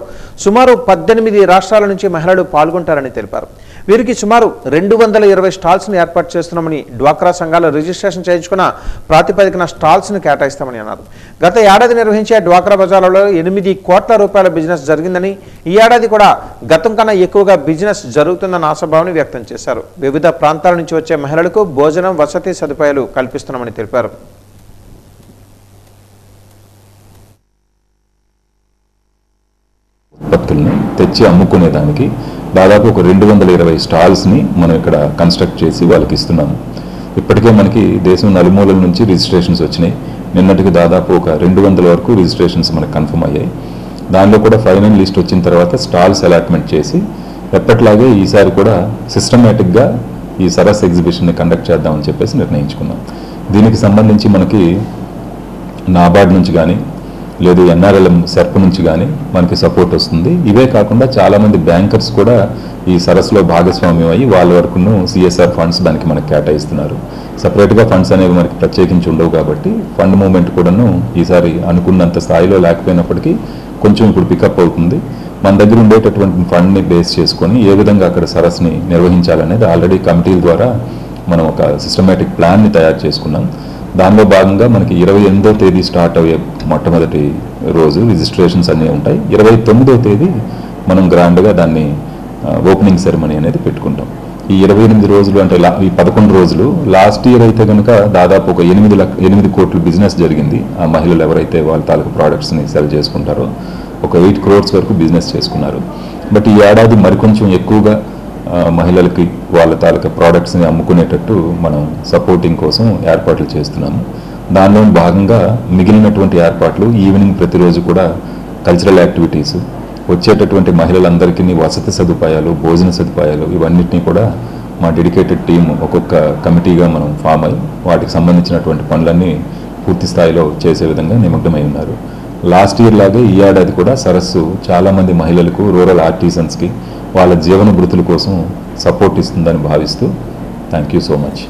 సుమారు 18 రాష్ట్రాల నుంచి మహిళలు పాల్గొంటారని తెలిపారు. వీరికి సుమారు 220 స్టాల్స్ను ఏర్పాటు చేస్తున్నామని, డ్వాక్రా సంఘాలు రిజిస్ట్రేషన్ చేయించుకున్న ప్రాతిపదికన స్టాల్స్ను కేటాయిస్తామని అన్నారు. గత ఏడాది నిర్వహించే డ్వాక్రా బజార్లలో 8 కోట్ల రూపాయల బిజినెస్ జరిగిందని, ఈ ఏడాది కూడా గతం కన్నా ఎక్కువగా బిజినెస్ జరుగుతుందన్న ఆశాభావాన్ని వ్యక్తం చేశారు. వివిధ ప్రాంతాల నుంచి వచ్చే మహిళలకు భోజనం, వసతి సదుపాయాలు కల్పిస్తున్నామని తెలిపారు. ఉత్పత్తుల్ని తెచ్చి అమ్ముకునేదానికి దాదాపు ఒక 220 స్టాల్స్ని మనం ఇక్కడ కన్స్ట్రక్ట్ చేసి వాళ్ళకి ఇస్తున్నాము. ఇప్పటికే మనకి దేశం నలుమూలల నుంచి రిజిస్ట్రేషన్స్ వచ్చినాయి. నిన్నటికి దాదాపు ఒక 200 వరకు రిజిస్ట్రేషన్స్ మనకు కన్ఫర్మ్ అయ్యాయి. దానిలో కూడా ఫైనల్ లిస్ట్ వచ్చిన తర్వాత స్టాల్స్ అలాట్మెంట్ చేసి ఎప్పట్లాగే ఈసారి కూడా సిస్టమేటిక్గా ఈ సరస్ ఎగ్జిబిషన్ని కండక్ట్ చేద్దామని చెప్పేసి నిర్ణయించుకున్నాం. దీనికి సంబంధించి మనకి నాబార్డ్ నుంచి కానీ లేదు ఎన్ఆర్ఎల్ఎం సెర్ప్ నుంచి కానీ మనకి సపోర్ట్ వస్తుంది. ఇవే కాకుండా చాలామంది బ్యాంకర్స్ కూడా ఈ సరస్సులో భాగస్వామ్యం అయ్యి వాళ్ళ వరకును సిఎస్ఆర్ ఫండ్స్ దానికి మనకు కేటాయిస్తున్నారు. సపరేట్గా ఫండ్స్ అనేవి మనకి ప్రత్యేకించి ఉండవు కాబట్టి ఫండ్ మూవ్మెంట్ కూడాను ఈసారి అనుకున్నంత స్థాయిలో లేకపోయినప్పటికీ కొంచెం ఇప్పుడు పికప్ అవుతుంది. మన దగ్గర ఉండేటటువంటి ఫండ్ని బేస్ చేసుకొని ఏ విధంగా అక్కడ సరస్సుని నిర్వహించాలనేది ఆల్రెడీ కమిటీల ద్వారా మనం ఒక సిస్టమేటిక్ ప్లాన్ని తయారు చేసుకున్నాం. దానిలో భాగంగా మనకి 28వ తేదీ స్టార్ట్ అయ్యే మొట్టమొదటి రోజు రిజిస్ట్రేషన్స్ అన్నీ ఉంటాయి. 29వ తేదీ మనం గ్రాండ్గా దాన్ని ఓపెనింగ్ సెరమనీ అనేది పెట్టుకుంటాం. ఈ 28 రోజులు అంటే ఈ 11 రోజులు లాస్ట్ ఇయర్ అయితే కనుక దాదాపు ఒక 8 కోట్ల బిజినెస్ జరిగింది. ఆ మహిళలు ఎవరైతే వాళ్ళ తాలూకు ప్రోడక్ట్స్ని సెల్ చేసుకుంటారో ఒక 8 crores వరకు బిజినెస్ చేసుకున్నారు. బట్ ఈ ఏడాది మరికొంచెం ఎక్కువగా మహిళలకి వాళ్ళ తాలూకా ప్రోడక్ట్స్ని అమ్ముకునేటట్టు మనం సపోర్టింగ్ కోసం ఏర్పాట్లు చేస్తున్నాము. దానిలో భాగంగా మిగిలినటువంటి ఏర్పాట్లు ఈవినింగ్ ప్రతిరోజు కూడా కల్చరల్ యాక్టివిటీస్, వచ్చేటటువంటి మహిళలందరికీ వసతి సదుపాయాలు, భోజన సదుపాయాలు ఇవన్నిటినీ కూడా మా డెడికేటెడ్ టీం ఒక్కొక్క కమిటీగా మనం ఫామ్ అయ్యి వాటికి సంబంధించినటువంటి పనులన్నీ పూర్తి స్థాయిలో చేసే విధంగా నిమగ్నమై ఉన్నారు. లాస్ట్ ఇయర్ లాగే ఈ ఏడాది కూడా సరస్సు చాలామంది మహిళలకు, రూరల్ ఆర్టిజన్స్కి వాళ్ళ జీవన భృతుల కోసం సపోర్ట్ ఇస్తుందని భావిస్తూ థ్యాంక్ యూ సో మచ్.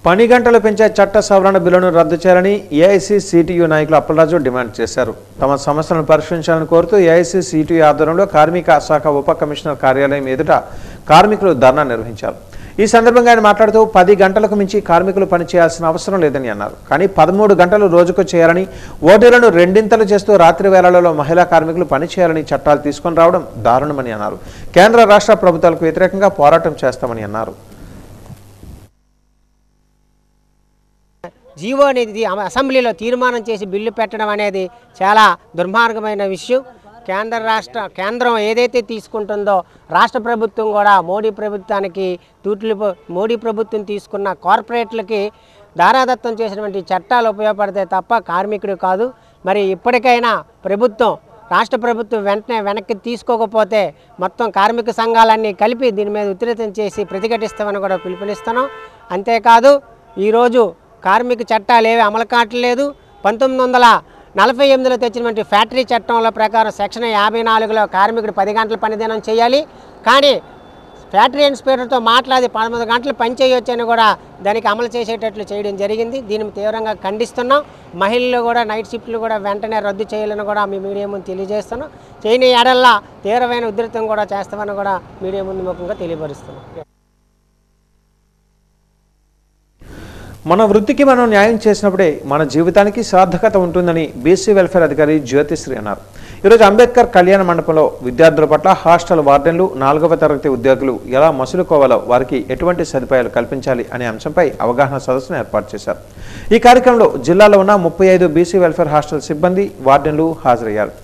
పని గంటలు పెంచే చట్ట సవరణ బిల్లును రద్దు చేయాలని ఏఐసీసీటీయూ నాయకులు అప్పలరాజు డిమాండ్ చేశారు. తమ సమస్యలను పరిష్కరించాలని కోరుతూ ఏఐసీసీటీయూ ఆధ్వర్యంలో కార్మిక శాఖ ఉప కమిషనర్ కార్యాలయం ఎదుట కార్మికులు ధర్నా నిర్వహించారు. ఈ సందర్భంగా ఆయన మాట్లాడుతూ 10 గంటలకు మించి కార్మికులు పనిచేయాల్సిన అవసరం లేదని అన్నారు. కానీ 13 గంటలు రోజుకు చేయాలని, ఓటీలను 2 చేస్తూ రాత్రి వేళలలో మహిళా కార్మికులు పనిచేయాలని చట్టాలు తీసుకొని రావడం దారుణమని అన్నారు. కేంద్ర రాష్ట్ర ప్రభుత్వాలకు వ్యతిరేకంగా పోరాటం చేస్తామని అన్నారు. జీవో అనేది అసెంబ్లీలో తీర్మానం చేసి బిల్లు పెట్టడం అనేది చాలా దుర్మార్గమైన విషయం. కేంద్రం ఏదైతే తీసుకుంటుందో రాష్ట్ర ప్రభుత్వం కూడా మోడీ ప్రభుత్వానికి మోడీ ప్రభుత్వం తీసుకున్న కార్పొరేట్లకి దారాదత్తం చేసినటువంటి చట్టాలు ఉపయోగపడతాయి తప్ప కార్మికుడు కాదు. మరి ఇప్పటికైనా రాష్ట్ర ప్రభుత్వం వెనక్కి తీసుకోకపోతే మొత్తం కార్మిక సంఘాలన్నీ కలిపి దీని మీద ఉధృతం చేసి ప్రతిఘటిస్తామని కూడా పిలుపునిస్తున్నాం. అంతేకాదు ఈరోజు కార్మిక చట్టాలు ఏవి అమలు కావట్లేదు. 1948లో తెచ్చినటువంటి ఫ్యాక్టరీ చట్టంలో ప్రకారం సెక్షన్ 54లో కార్మికుడు 10 గంటల పనిదినం చేయాలి. కానీ ఫ్యాక్టరీ ఇన్స్పెక్టర్తో మాట్లాడి 11 గంటలు పని చేయొచ్చని కూడా దానికి అమలు చేసేటట్లు చేయడం జరిగింది. దీన్ని తీవ్రంగా ఖండిస్తున్నాం. మహిళలు కూడా నైట్ షిఫ్ట్లు కూడా వెంటనే రద్దు చేయాలని కూడా మీ మీడియా ముందు తెలియజేస్తున్నాం. చేయని ఏడల్లా తీవ్రమైన ఉధృతం కూడా చేస్తామని కూడా మీడియా ముందు ముఖంగా తెలియపరుస్తున్నాం. మన వృత్తికి మనం న్యాయం చేసినప్పుడే మన జీవితానికి సార్థకత ఉంటుందని బీసీ వెల్ఫేర్ అధికారి జ్యోతిశ్రీ అన్నారు. ఈరోజు అంబేద్కర్ కళ్యాణ మండపంలో విద్యార్థుల పట్ల హాస్టల్ వార్డెన్లు 4వ తరగతి ఉద్యోగులు ఎలా మసులుకోవాలో, వారికి ఎటువంటి సదుపాయాలు కల్పించాలి అనే అంశంపై అవగాహన సదస్సును ఏర్పాటు చేశారు. ఈ కార్యక్రమంలో జిల్లాలో ఉన్న 35 బీసీ వెల్ఫేర్ హాస్టల్ సిబ్బంది, వార్డెన్లు హాజరయ్యారు.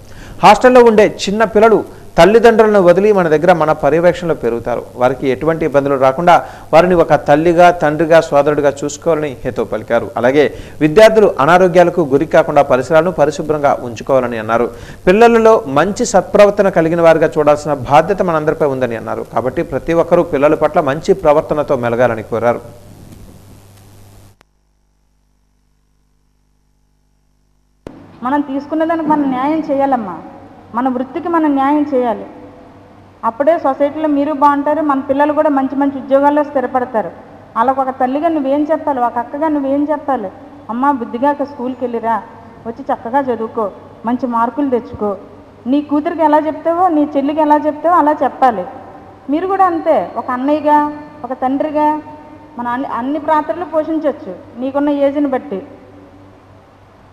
హాస్టల్లో ఉండే చిన్న పిల్లలు తల్లిదండ్రులను వదిలి మన దగ్గర మన పర్యవేక్షణలో పెరుగుతారు. వారికి ఎటువంటి ఇబ్బందులు రాకుండా వారిని ఒక తల్లిగా, తండ్రిగా, సోదరుడిగా చూసుకోవాలని హితవు పలికారు. అలాగే విద్యార్థులు అనారోగ్యాలకు గురి కాకుండా పరిసరాలను పరిశుభ్రంగా ఉంచుకోవాలని అన్నారు. పిల్లలలో మంచి సత్ప్రవర్తన కలిగిన వారిగా చూడాల్సిన బాధ్యత మనందరిపై ఉందని అన్నారు. కాబట్టి ప్రతి ఒక్కరూ పిల్లల పట్ల మంచి ప్రవర్తనతో మెలగాలని కోరారు. మనం తీసుకున్న దానికి మనం న్యాయం చేయాలమ్మా. మన వృత్తికి మనం న్యాయం చేయాలి. అప్పుడే సొసైటీలో మీరు బాగుంటారు, మన పిల్లలు కూడా మంచి మంచి ఉద్యోగాల్లో స్థిరపడతారు. వాళ్ళకు ఒక తల్లిగా నువ్వేం చెప్పాలి, ఒక అక్కగా నువ్వేం చెప్పాలి? అమ్మ బుద్ధిగా స్కూల్కి వెళ్ళిరా, వచ్చి చక్కగా చదువుకో, మంచి మార్కులు తెచ్చుకో. నీ కూతురికి ఎలా చెప్తావో, నీ చెల్లికి ఎలా చెప్తావో అలా చెప్పాలి. మీరు కూడా అంతే, ఒక అన్నయ్యగా, ఒక తండ్రిగా మన అన్ని పాత్రలు పోషించవచ్చు నీకున్న ఏజ్ని బట్టి.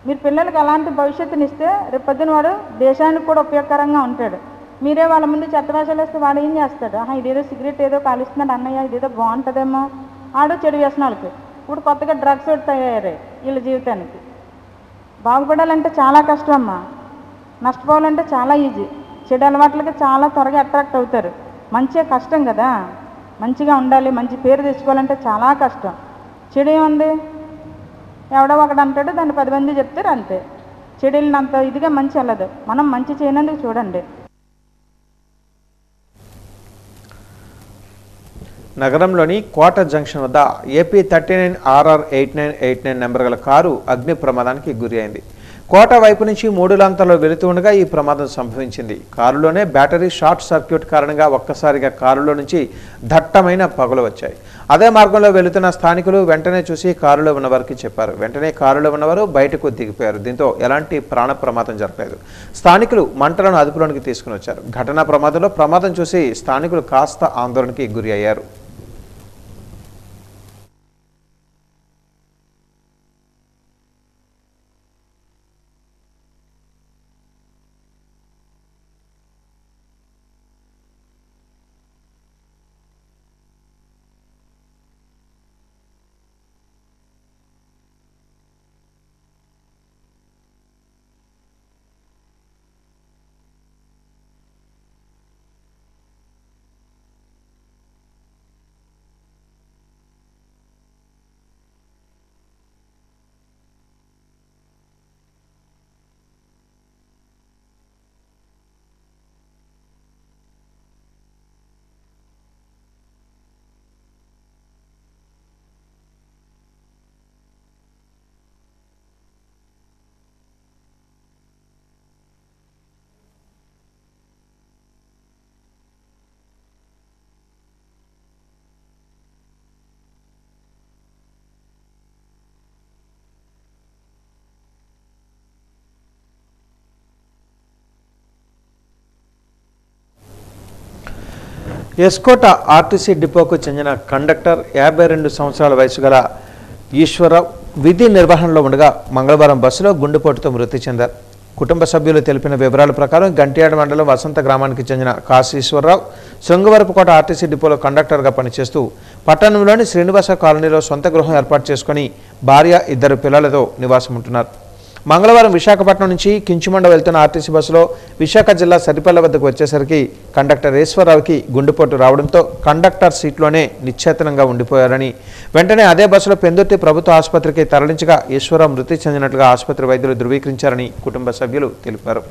మీరు పిల్లలకి అలాంటి భవిష్యత్తుని ఇస్తే రేపు పొద్దున వాడు దేశానికి కూడా ఉపయోగకరంగా ఉంటాడు. మీరే వాళ్ళ ముందు చెత్త వేషాలు వేస్తే వాడు ఏం చేస్తాడు? ఇదేదో సిగరెట్ ఏదో కాలుస్తున్నాడు అన్నయ్య, ఇదేదో బాగుంటుందేమో, ఆడు చెడు వ్యసనాలకి. ఇప్పుడు కొత్తగా డ్రగ్స్ తయారయ్యాయి వీళ్ళ జీవితానికి. బాగుపడాలంటే చాలా కష్టం అమ్మా, నష్టపోవాలంటే చాలా ఈజీ. చెడు అలవాట్లకి చాలా త్వరగా అట్రాక్ట్ అవుతారు. మంచిగా కష్టం కదా, మంచిగా ఉండాలి, మంచి పేరు తెచ్చుకోవాలంటే చాలా కష్టం. చెడు ఏముంది, ఎవడో ఒకడు అంటాడు, దాన్ని 10 మంది చెప్తారు అంతే. చెడులంత ఇదిగా మంచి వెళ్ళదు. మనం మంచి చేయనందుకు చూడండి. నగరంలోని కోట జంక్షన్ వద్ద ఏపీ 39 RR 8989 నెంబర్ గల కారు అగ్ని ప్రమాదానికి గురి అయింది. కోట వైపు నుంచి 3 లాంతలో వెళుతూ ఉండగా ఈ ప్రమాదం సంభవించింది. కారులోనే బ్యాటరీ షార్ట్ సర్క్యూట్ కారణంగా ఒక్కసారిగా కారులో నుంచి దట్టమైన పొగలు వచ్చాయి. అదే మార్గంలో వెళుతున్న స్థానికులు వెంటనే చూసి కారులో ఉన్నవారికి చెప్పారు. వెంటనే కారులో ఉన్నవారు బయటకు దిగిపోయారు. దీంతో ఎలాంటి ప్రాణ ప్రమాదం జరగలేదు. స్థానికులు మంటలను అదుపులోనికి తీసుకుని వచ్చారు. ఘటనా ప్రమాదం చూసి స్థానికులు కాస్త ఆందోళనకి గురి అయ్యారు. ఎస్కోట ఆర్టీసీ డిపోకు చెందిన కండక్టర్ 52 సంవత్సరాల వయసు గల ఈశ్వరరావు విధి నిర్వహణలో ఉండగా మంగళవారం బస్సులో గుండెపోటుతో మృతి చెందారు. కుటుంబ సభ్యులు తెలిపిన వివరాల ప్రకారం గంట్యాడ మండలం వసంత గ్రామానికి చెందిన కాశీశ్వరరావు శృంగవరపుకోట ఆర్టీసీ డిపోలో కండక్టర్గా పనిచేస్తూ పట్టణంలోని శ్రీనివాస కాలనీలో సొంత గృహం ఏర్పాటు చేసుకుని భార్య 2 పిల్లలతో నివాసం ఉంటున్నారు. మంగళవారం విశాఖపట్నం నుంచి కించుమండ వెళ్తున్న ఆర్టీసీ బస్సులో విశాఖ జిల్లా సరిపల్ల వద్దకు వచ్చేసరికి కండక్టర్ ఈశ్వరరావుకి గుండెపోటు రావడంతో కండక్టర్ సీట్లోనే నిశ్చేతనంగా ఉండిపోయారని, వెంటనే అదే బస్సులో పెందుర్తి ప్రభుత్వ ఆసుపత్రికి తరలించగా ఈశ్వరరావు మృతి చెందినట్లుగా ఆసుపత్రి వైద్యులు ధృవీకరించారని కుటుంబ సభ్యులు తెలిపారు.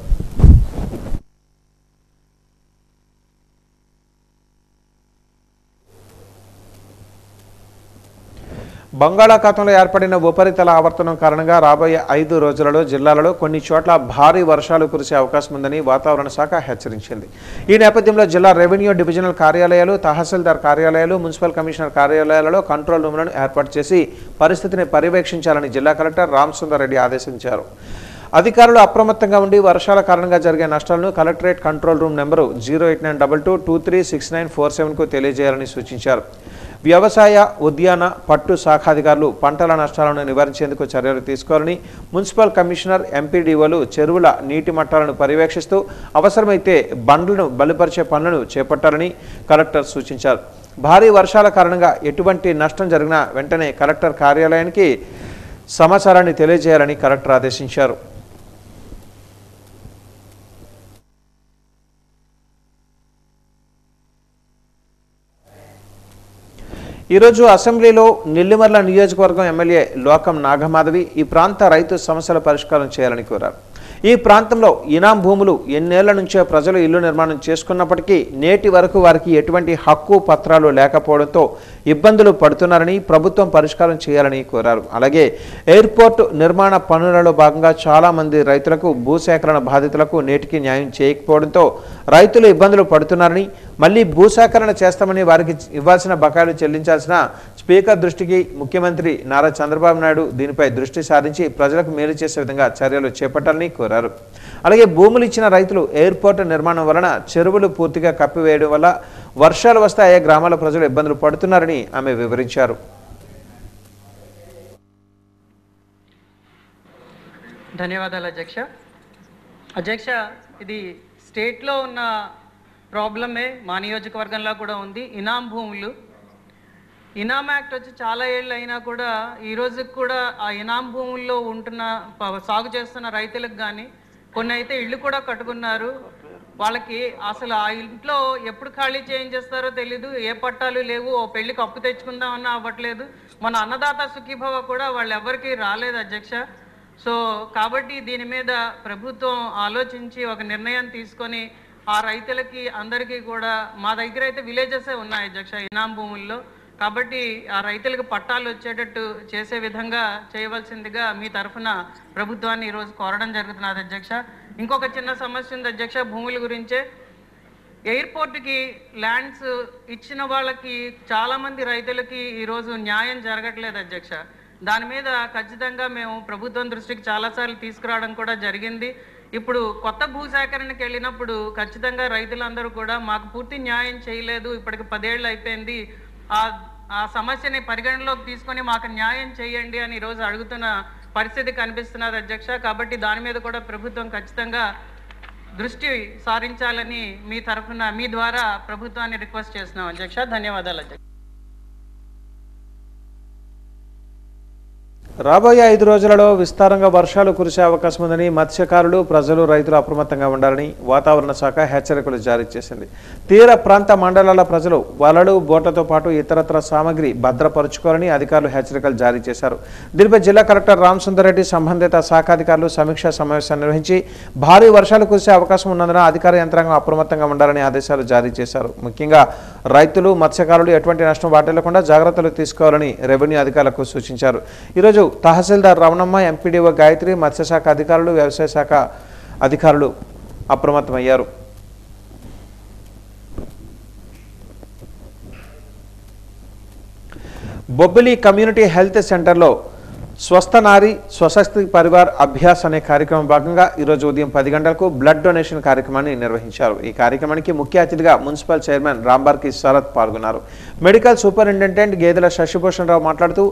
బంగాళాఖాతంలో ఏర్పడిన ఉపరితల ఆవర్తనం కారణంగా రాబోయే 5 రోజులలో జిల్లాలలో కొన్ని చోట్ల భారీ వర్షాలు కురిసే అవకాశం ఉందని వాతావరణ శాఖ హెచ్చరించింది. ఈ నేపథ్యంలో జిల్లా రెవెన్యూ డివిజనల్ కార్యాలయాలు, తహసీల్దార్ కార్యాలయాలు, మున్సిపల్ కమిషనర్ కార్యాలయాలలో కంట్రోల్ రూమ్లను ఏర్పాటు చేసి పరిస్థితిని పర్యవేక్షించాలని జిల్లా కలెక్టర్ రామసుందర్ రెడ్డి ఆదేశించారు. అధికారులు అప్రమత్తంగా ఉండి వర్షాల కారణంగా జరిగే నష్టాలను కలెక్టరేట్ కంట్రోల్ రూమ్ నెంబరు 08922236947కు తెలియజేయాలని సూచించారు. వ్యవసాయ, ఉద్యాన, పట్టు శాఖాధికారులు పంటల నష్టాలను నివారించేందుకు చర్యలు తీసుకోవాలని మున్సిపల్ కమిషనర్, ఎంపీడీఓలు చెరువుల నీటి మట్టాలను పర్యవేక్షిస్తూ అవసరమైతే బండ్లను బలిపరిచే పనులను చేపట్టాలని కలెక్టర్ సూచించారు. భారీ వర్షాల కారణంగా ఎటువంటి నష్టం జరిగినా వెంటనే కలెక్టర్ కార్యాలయానికి సమాచారాన్ని తెలియజేయాలని కలెక్టర్ ఆదేశించారు. ఈరోజు అసెంబ్లీలో నెల్లిమర్ల నియోజకవర్గం ఎమ్మెల్యే లోకం నాగమాధవి ఈ ప్రాంత రైతు సమస్యల పరిష్కారం చేయాలని కోరారు. ఈ ప్రాంతంలో ఇనాం భూములు ఎన్నేళ్ల నుంచే ప్రజలు ఇల్లు నిర్మాణం చేసుకున్నప్పటికీ నేటి వరకు వారికి ఎటువంటి హక్కు పత్రాలు లేకపోవడంతో ఇబ్బందులు పడుతున్నారని ప్రభుత్వం పరిష్కారం చేయాలని కోరారు. అలాగే ఎయిర్పోర్ట్ నిర్మాణ పనులలో భాగంగా చాలా మంది రైతులకు భూసేకరణ బాధితులకు నేటికి న్యాయం చేయకపోవడంతో రైతులు ఇబ్బందులు పడుతున్నారని, మళ్లీ భూసేకరణ చేస్తామని వారికి ఇవ్వాల్సిన బకాయిలు చెల్లించాల్సిన స్పీకర్ దృష్టికి ముఖ్యమంత్రి నారా చంద్రబాబు నాయుడు దీనిపై దృష్టి సారించి ప్రజలకు మేలు చేసే విధంగా చర్యలు చేపట్టాలని కోరారు. అలాగే భూములు ఇచ్చిన రైతులు ఎయిర్పోర్ట్ నిర్మాణం వలన చెరువులు పూర్తిగా కప్పివేయడం వల్ల వర్షాలు వస్తే ఆయా గ్రామాల ప్రజలు ఇబ్బందులు పడుతున్నారని ఆమె వివరించారు. ధన్యవాదాలు అధ్యక్ష. ఇది స్టేట్లో ఉన్న ప్రాబ్లమే మా నియోజకవర్గంలో కూడా ఉంది. ఇనాం భూములు, ఇనాం యాక్ట్ వచ్చి చాలా ఏళ్ళు అయినా కూడా ఈ రోజుకి కూడా ఆ ఇనాం భూముల్లో ఉంటున్న సాగు చేస్తున్న రైతులకు కానీ కొన్ని అయితే ఇళ్ళు కూడా కట్టుకున్నారు. వాళ్ళకి అసలు ఆ ఇంట్లో ఎప్పుడు ఖాళీ చేయించేస్తారో తెలీదు, ఏ పట్టాలు లేవు, ఓ పెళ్లికి అప్పు తెచ్చుకుందామన్నా అవ్వట్లేదు. మన అన్నదాత సుఖీభవ కూడా వాళ్ళు ఎవరికి రాలేదు అధ్యక్ష. సో కాబట్టి దీని మీద ప్రభుత్వం ఆలోచించి ఒక నిర్ణయం తీసుకొని ఆ రైతులకి అందరికీ కూడా, మా దగ్గర అయితే విలేజెసే ఉన్నాయి అధ్యక్ష ఇనాం భూముల్లో, కాబట్టి ఆ రైతులకు పట్టాలు వచ్చేటట్టు చేసే విధంగా చేయవలసిందిగా మీ తరఫున ప్రభుత్వాన్ని ఈరోజు కోరడం జరుగుతున్నది అధ్యక్ష. ఇంకొక చిన్న సమస్య ఉంది అధ్యక్ష భూముల గురించే. ఎయిర్పోర్ట్కి ల్యాండ్స్ ఇచ్చిన వాళ్ళకి చాలామంది రైతులకి ఈరోజు న్యాయం జరగట్లేదు అధ్యక్ష. దాని మీద ఖచ్చితంగా మేము ప్రభుత్వం దృష్టికి చాలాసార్లు తీసుకురావడం కూడా జరిగింది. ఇప్పుడు కొత్త భూసేకరణకి వెళ్ళినప్పుడు ఖచ్చితంగా రైతులందరూ కూడా మాకు పూర్తి న్యాయం చేయలేదు, ఇప్పటికి 10 ఏళ్ళు అయిపోయింది, ఆ సమస్యని పరిగణలోకి తీసుకొని మాకు న్యాయం చేయండి అని ఈరోజు అడుగుతున్న పరిస్థితి కనిపిస్తున్నది అధ్యక్ష. కాబట్టి దాని మీద కూడా ప్రభుత్వం ఖచ్చితంగా దృష్టి సారించాలని మీ తరఫున మీ ద్వారా ప్రభుత్వాన్ని రిక్వెస్ట్ చేస్తున్నాం అధ్యక్ష. ధన్యవాదాలు అధ్యక్ష. రాబోయే 5 రోజులలో విస్తారంగా వర్షాలు కురిసే అవకాశం ఉందని మత్స్యకారులు, ప్రజలు, రైతులు అప్రమత్తంగా ఉండాలని వాతావరణ శాఖ హెచ్చరికలు జారీ చేసింది. తీర ప్రాంత మండలాల ప్రజలు వలలు, బోట్లతో పాటు ఇతరత్ర సామగ్రి భద్రపరుచుకోవాలని అధికారులు హెచ్చరికలు జారీ చేశారు. దీనిపై జిల్లా కలెక్టర్ రామసుందర్ రెడ్డి సంబంధిత శాఖాధికారులు సమీక్షా సమావేశాన్ని నిర్వహించి భారీ వర్షాలు కురిసే అవకాశం ఉన్నందున అధికార యంత్రాంగం అప్రమత్తంగా ఉండాలని ఆదేశాలు జారీ చేశారు. ముఖ్యంగా రైతులు, మత్స్యకారులు ఎటువంటి నష్టం వాటిల్లకుండా జాగ్రత్తలు తీసుకోవాలని రెవెన్యూ అధికారులకు సూచించారు. ఈరోజు తహసీల్దార్ రమణమ్మ, ఎంపీడీఓ గాయత్రి, మత్స్యశాఖ అధికారులు, వ్యవసాయ శాఖ అధికారులు అప్రమత్తమయ్యారు. బొబ్బిలి కమ్యూనిటీ హెల్త్ సెంటర్లో స్వస్థ నారీ స్వశక్తి పరివార్ అభ్యాస్ అనే కార్యక్రమం భాగంగా ఈరోజు ఉదయం 10 గంటలకు బ్లడ్ డొనేషన్ కార్యక్రమాన్ని నిర్వహించారు. ఈ కార్యక్రమానికి ముఖ్య అతిథిగా మున్సిపల్ చైర్మన్ రాంబార్కి శరత్ పాల్గొన్నారు. మెడికల్ సూపరింటెండెంట్ గేదెల శశిభూషణ్ రావు మాట్లాడుతూ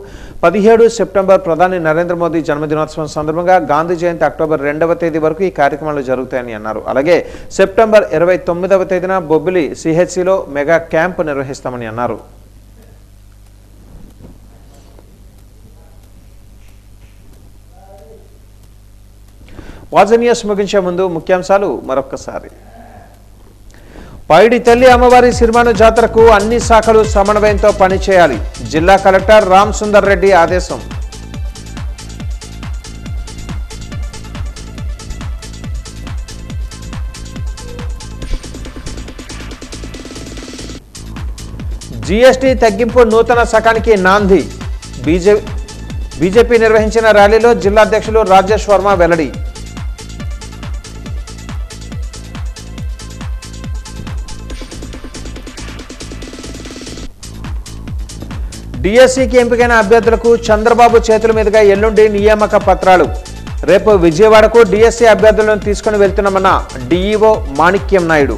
17 సెప్టెంబర్ ప్రధాని నరేంద్ర మోదీ జన్మదినోత్సవం సందర్భంగా గాంధీ జయంతి అక్టోబర్ 2వ తేదీ వరకు ఈ కార్యక్రమాలు జరుగుతాయని అన్నారు. అలాగే సెప్టెంబర్ 29వ తేదీన బొబ్బిలి సిహెచ్సిలో మెగా క్యాంప్ నిర్వహిస్తామని అన్నారు. వాజనీయస్ ముగించే ముందు ముఖ్యాంశాలు మరొక్కసారి. పైడి తల్లి అమ్మవారి సిరిమాను జాతరకు అన్ని శాఖలు సమన్వయంతో పనిచేయాలి. జిల్లా కలెక్టర్ రామసుందర్ రెడ్డి ఆదేశం. జీఎస్టీ తగ్గింపు నూతన శకానికి నాంది. బీజేపీ నిర్వహించిన ర్యాలీలో జిల్లా అధ్యక్షులు రాజేష్ వర్మ వెల్లడి. డిఎస్సికి ఎంపికైన అభ్యర్థులకు చంద్రబాబు చేతుల మీదుగా ఎల్లుండి నియామక పత్రాలు. రేపు విజయవాడకు డిఎస్సి అభ్యర్థులను తీసుకుని వెళ్తున్నామన్న డిఈఓ మాణిక్యం నాయుడు.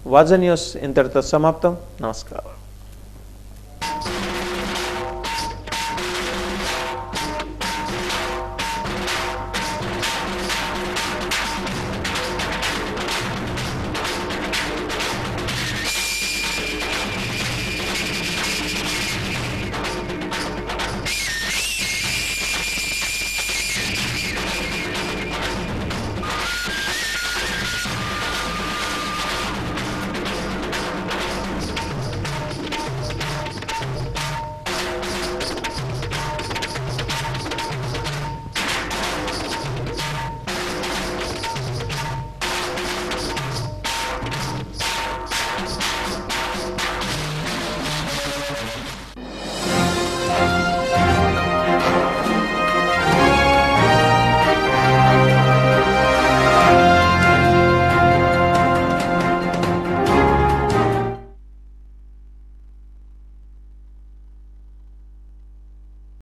వాజ న్యూస్ ఇంతటితో సమాప్తం. నమస్కారం.